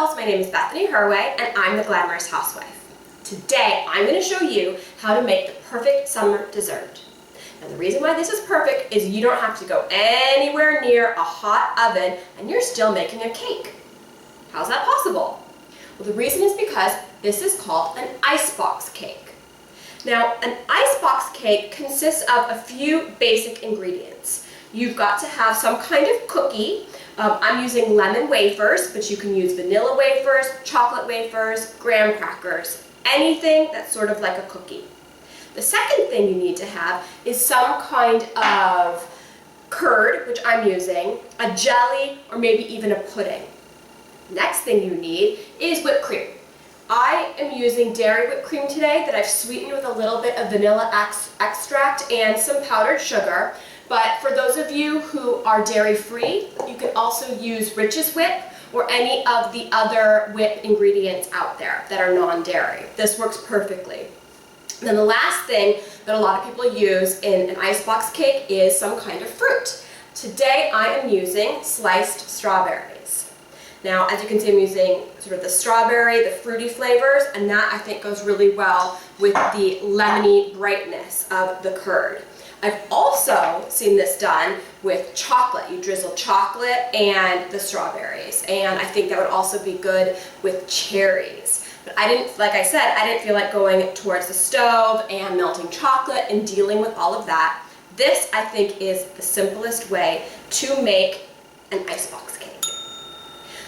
girls, my name is Bethany Herway and I'm the Glamorous Housewife. Today I'm going to show you how to make the perfect summer dessert. Now the reason why this is perfect is you don't have to go anywhere near a hot oven and you're still making a cake. How's that possible? Well, the reason is because this is called an icebox cake. Now an icebox cake consists of a few basic ingredients. You've got to have some kind of cookie. I'm using lemon wafers, but you can use vanilla wafers, chocolate wafers, graham crackers, anything that's sort of like a cookie. The second thing you need to have is some kind of curd, which I'm using, a jelly, or maybe even a pudding. Next thing you need is whipped cream. I am using dairy whipped cream today that I've sweetened with a little bit of vanilla extract and some powdered sugar. But for those of you who are dairy-free, you can also use Rich's Whip or any of the other whip ingredients out there that are non-dairy. This works perfectly. And then the last thing that a lot of people use in an icebox cake is some kind of fruit. Today I am using sliced strawberries. Now, as you can see, I'm using sort of the strawberry, the fruity flavors, and that I think goes really well with the lemony brightness of the curd. I've also seen this done with chocolate. You drizzle chocolate and the strawberries, and I think that would also be good with cherries. But I didn't, like I said, I didn't feel like going towards the stove and melting chocolate and dealing with all of that. This, I think, is the simplest way to make an icebox cake.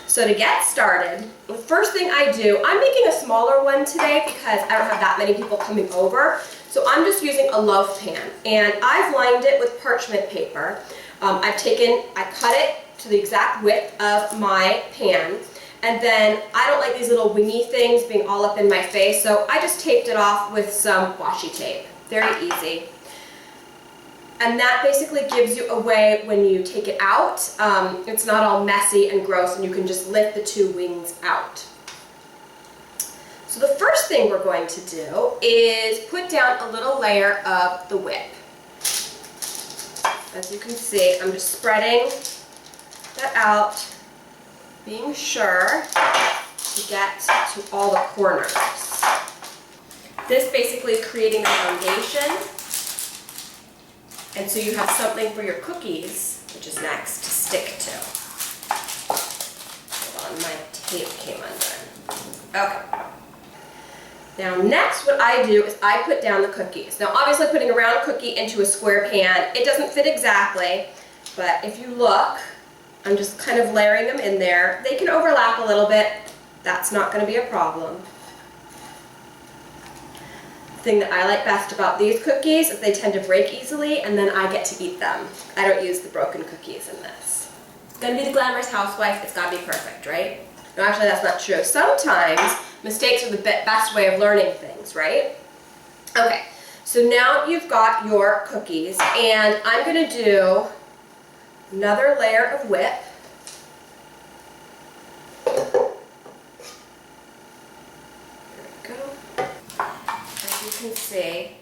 So to get started, the first thing I do, I'm making a smaller one today because I don't have that many people coming over. So I'm just using a loaf pan, and I've lined it with parchment paper. I cut it to the exact width of my pan, and then I don't like these little wingy things being all up in my face, so I just taped it off with some washi tape. Very easy. And that basically gives you a way when you take it out, it's not all messy and gross, and you can just lift the two wings out. So the first thing we're going to do is put down a little layer of the whip. As you can see, I'm just spreading that out, being sure to get to all the corners. This basically is creating the foundation, and so you have something for your cookies, which is next, to stick to. Hold on, my tape came undone. Okay. Now next what I do is I put down the cookies. Now obviously putting a round cookie into a square pan, it doesn't fit exactly, but if you look, I'm just kind of layering them in there. They can overlap a little bit. That's not going to be a problem. The thing that I like best about these cookies is they tend to break easily, and then I get to eat them. I don't use the broken cookies in this. It's going to be the Glamorous Housewife. It's got to be perfect, right? No, actually that's not true. Sometimes mistakes are the best way of learning things, right? Okay, so now you've got your cookies, and I'm going to do another layer of whip. There we go. As you can see,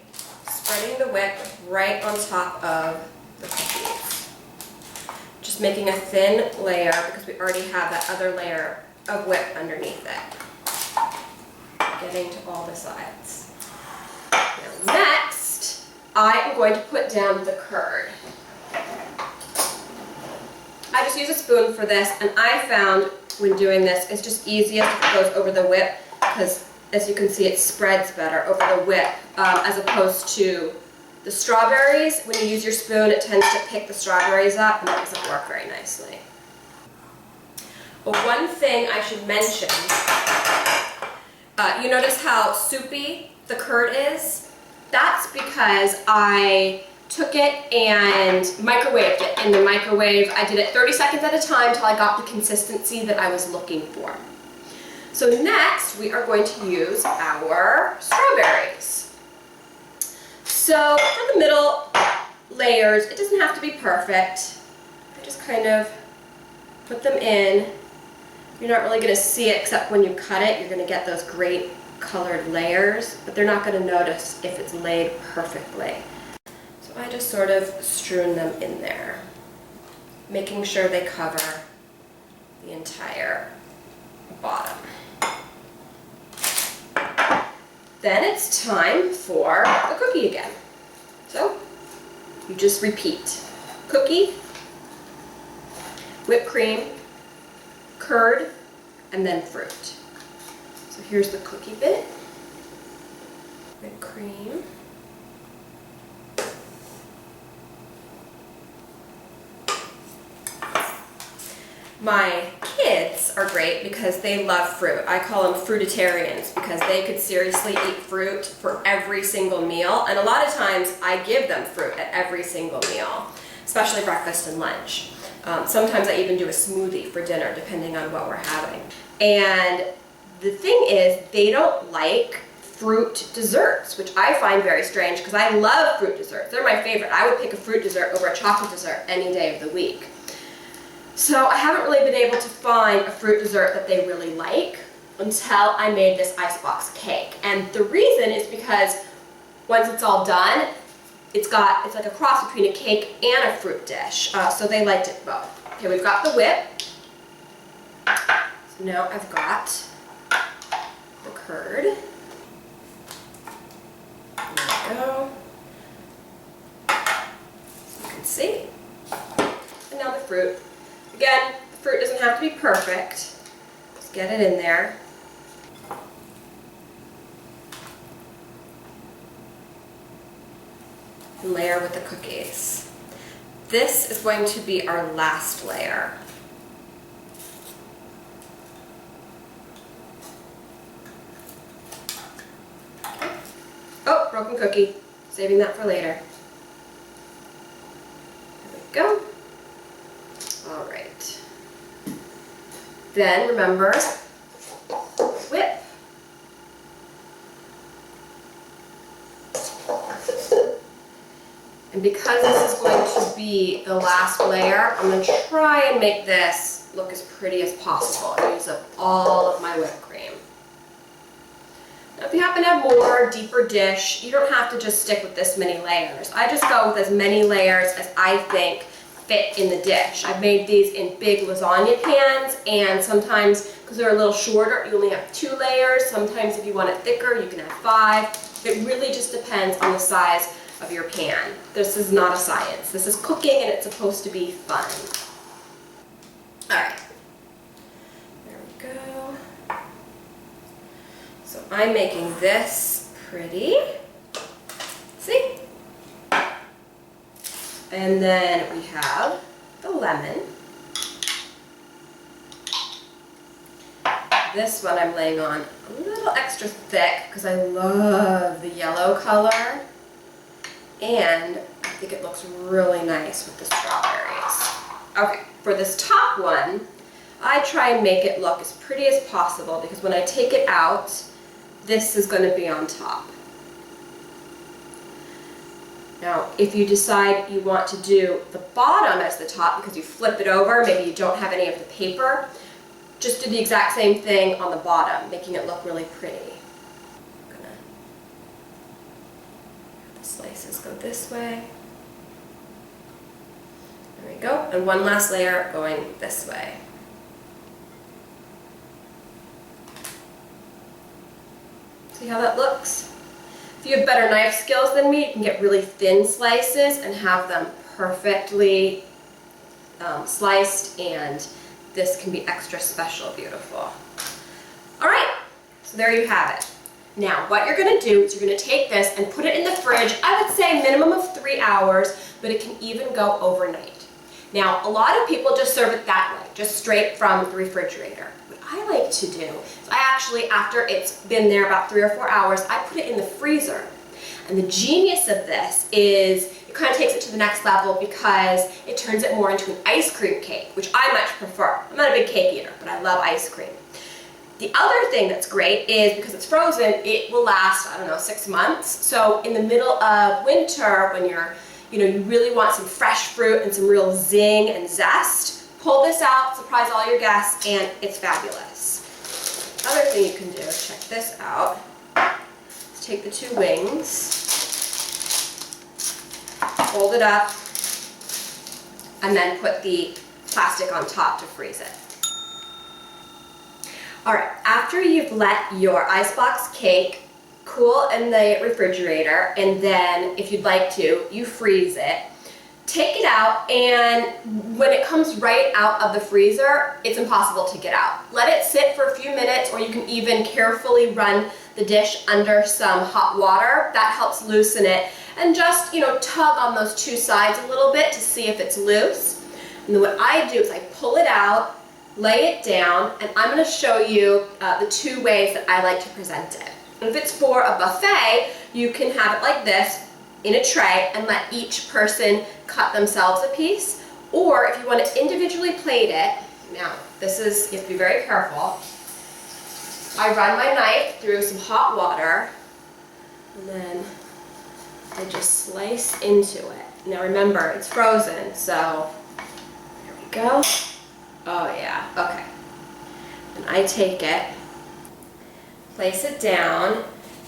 spreading the whip right on top of the cookies. Just making a thin layer because we already have that other layer of whip underneath it. Getting to all the sides. Now next, I am going to put down the curd. I just use a spoon for this, and I found when doing this, it's just easiest if it goes over the whip because, as you can see, it spreads better over the whip as opposed to the strawberries. When you use your spoon, it tends to pick the strawberries up, and that doesn't work very nicely. But one thing I should mention, you notice how soupy the curd is? That's because I took it and microwaved it in the microwave. I did it 30 seconds at a time until I got the consistency that I was looking for. So next, we are going to use our strawberries. So for the middle layers, it doesn't have to be perfect. I just kind of put them in. You're not really going to see it except when you cut it. You're going to get those great colored layers, but they're not going to notice if it's laid perfectly. So I just sort of strewn them in there, making sure they cover the entire bottom. Then it's time for the cookie again. So you just repeat. Cookie, whipped cream, curd, and then fruit. So here's the cookie bit. Whipped cream. My kids are great because they love fruit. I call them fruitarians because they could seriously eat fruit for every single meal. And a lot of times I give them fruit at every single meal, especially breakfast and lunch. Sometimes I even do a smoothie for dinner depending on what we're having. And the thing is, they don't like fruit desserts, which I find very strange because I love fruit desserts. They're my favorite. I would pick a fruit dessert over a chocolate dessert any day of the week. So I haven't really been able to find a fruit dessert that they really like until I made this Icebox cake. And the reason is because once it's all done, it's like a cross between a cake and a fruit dish. So they liked it both. Okay, we've got the whip. So now I've got the curd. There we go. So you can see. And now the fruit. Again, the fruit doesn't have to be perfect. Just get it in there. And layer with the cookies. This is going to be our last layer. Okay. Oh, broken cookie. Saving that for later. There we go. All right. Then remember, whip. And because this is going to be the last layer, I'm going to try and make this look as pretty as possible. I use up all of my whipped cream. Now if you happen to have more, deeper dish, you don't have to just stick with this many layers. I just go with as many layers as I think fit in the dish. I've made these in big lasagna pans, and sometimes, because they're a little shorter, you only have 2 layers. Sometimes if you want it thicker, you can have 5. It really just depends on the size of your pan. This is not a science. This is cooking, and it's supposed to be fun. All right. There we go. So I'm making this pretty. See? And then we have the lemon. This one I'm laying on a little extra thick because I love the yellow color. And I think it looks really nice with the strawberries. Okay, for this top one, I try and make it look as pretty as possible because when I take it out, this is going to be on top. Now, if you decide you want to do the bottom as the top because you flip it over, maybe you don't have any of the paper, just do the exact same thing on the bottom, making it look really pretty. I'm gonna have the slices go this way. There we go. And one last layer going this way. See how that looks? If you have better knife skills than me, you can get really thin slices and have them perfectly sliced, and this can be extra special beautiful. All right, so there you have it. Now, what you're gonna do is you're gonna take this and put it in the fridge, I would say minimum of 3 hours, but it can even go overnight. Now, a lot of people just serve it that way, just straight from the refrigerator. What I like to do is I actually, after it's been there about 3 or 4 hours, I put it in the freezer. And the genius of this is it kind of takes it to the next level because it turns it more into an ice cream cake, which I much prefer. I'm not a big cake eater, but I love ice cream. The other thing that's great is because it's frozen, it will last, I don't know, 6 months. So in the middle of winter, when you really want some fresh fruit and some real zing and zest, pull this out, surprise all your guests, and it's fabulous. Other thing you can do, check this out, is take the 2 wings, fold it up, and then put the plastic on top to freeze it. All right, after you've let your icebox cake cool in the refrigerator, and then if you'd like to, you freeze it, take it out, and when it comes right out of the freezer, it's impossible to get out. Let it sit for a few minutes, or you can even carefully run the dish under some hot water. That helps loosen it. And just, tug on those two sides a little bit to see if it's loose. And then what I do is I pull it out, lay it down, and I'm going to show you the two ways that I like to present it. And if it's for a buffet, you can have it like this in a tray and let each person cut themselves a piece. Or if you want to individually plate it, now you have to be very careful. I run my knife through some hot water, and then I just slice into it. Now remember, it's frozen, so here we go. Oh yeah, okay. And I take it, place it down,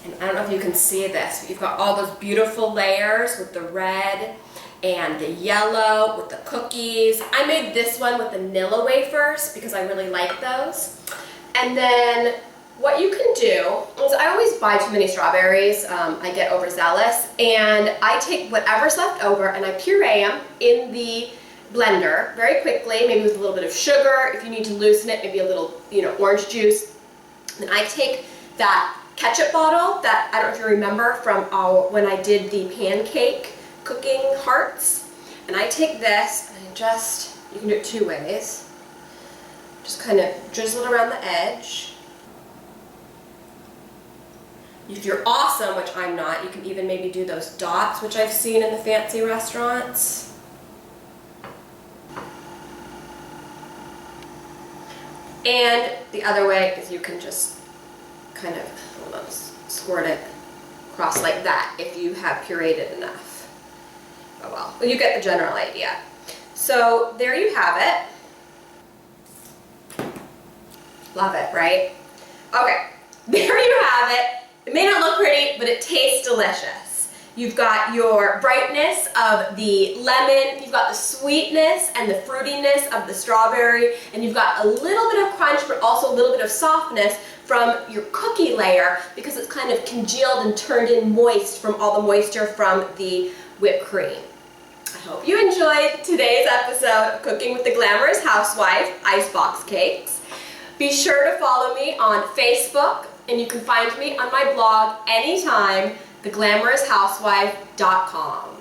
and I don't know if you can see this, but you've got all those beautiful layers with the red and the yellow with the cookies. I made this one with the Nilla wafers because I really like those. And then what you can do is I always buy too many strawberries. I get overzealous, and I take whatever's left over and I puree them in the blender very quickly, maybe with a little bit of sugar. If you need to loosen it, maybe a little, orange juice. Then I take that ketchup bottle that, I don't know if you remember from when I did the pancake cooking hearts, and I take this and you can do it two ways. Just kind of drizzle it around the edge. If you're awesome, which I'm not, you can even maybe do those dots, which I've seen in the fancy restaurants. And the other way is you can just kind of squirt it across like that if you have pureed it enough. Oh well, you get the general idea. So there you have it. Love it, right? Okay, there you have it. It may not look pretty, but it tastes delicious. You've got your brightness of the lemon, you've got the sweetness and the fruitiness of the strawberry, and you've got a little bit of crunch, but also a little bit of softness from your cookie layer because it's kind of congealed and turned in moist from all the moisture from the whipped cream. I hope you enjoyed today's episode of Cooking with the Glamorous Housewife, Icebox Cakes. Be sure to follow me on Facebook, and you can find me on my blog anytime, theglamouroushousewife.com.